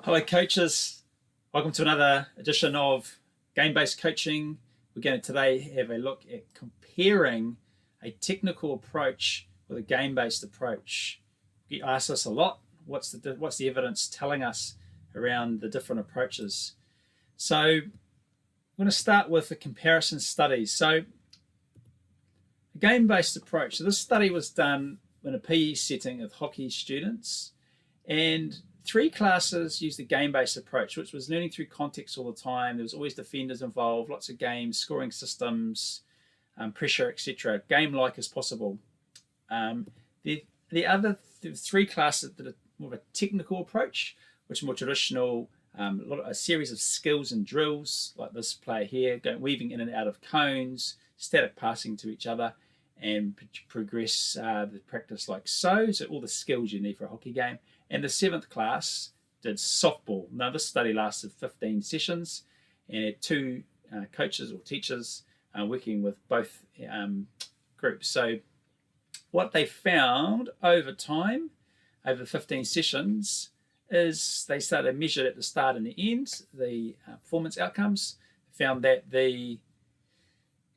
Hello, coaches. Welcome to another edition of Game-Based Coaching. We're going to today have a look at comparing a technical approach with a game-based approach. You ask us a lot, what's the evidence telling us around the different approaches? So I'm going to start with the comparison studies. So a game-based approach. So this study was done in a PE setting of hockey students, and 3 classes used the game-based approach, which was learning through context all the time. There was always defenders involved, lots of games, scoring systems, pressure, etc. Game-like as possible. The other 3 classes did more of a technical approach, which is more traditional, a series of skills and drills, like this player here, weaving in and out of cones, static passing to each other, and progress the practice like so. So all the skills you need for a hockey game. And the 7th class did softball. Now this study lasted 15 sessions and had 2 coaches or teachers working with both groups. So what they found over time, over 15 sessions, is they started to measure at the start and the end the performance outcomes. Found that the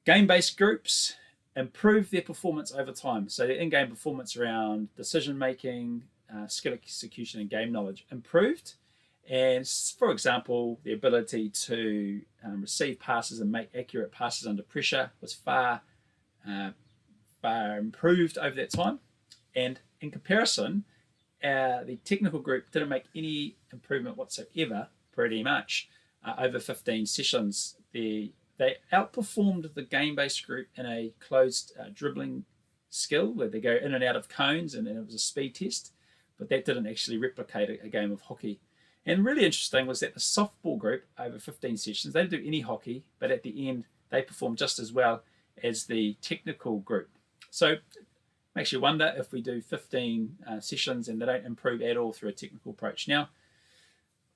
game-based groups improved their performance over time. So their in-game performance around decision-making, skill execution and game knowledge improved. And for example, the ability to receive passes and make accurate passes under pressure was far improved over that time. And in comparison, the technical group didn't make any improvement whatsoever, pretty much, over 15 sessions. They outperformed the game-based group in a closed dribbling skill where they go in and out of cones, and it was a speed test, but that didn't actually replicate a game of hockey. And really interesting was that the softball group, over 15 sessions, they didn't do any hockey, but at the end, they performed just as well as the technical group. So it makes you wonder if we do 15 sessions and they don't improve at all through a technical approach. Now,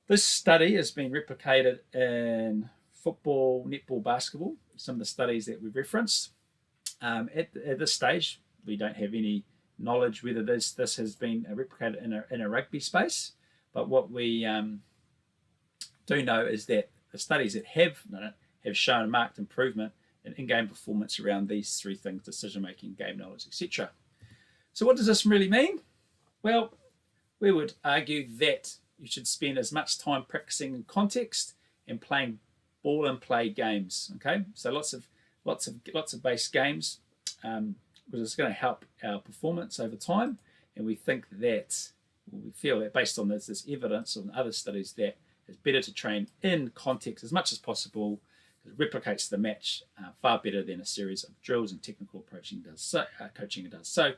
this study has been replicated in football, netball, basketball, some of the studies that we've referenced. At this stage, we don't have any knowledge whether this has been replicated in a rugby space, but what we do know is that the studies that have done it have shown a marked improvement in game performance around these 3 things: decision making, game knowledge, etc. So what does this really mean? Well, we would argue that you should spend as much time practicing in context and playing ball and play games. Okay, so lots of base games, because it's going to help our performance over time. And we think that, we feel that based on this evidence and other studies, that it's better to train in context as much as possible. It replicates the match far better than a series of drills and technical coaching does. So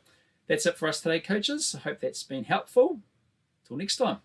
that's it for us today, coaches. I hope that's been helpful. Till next time.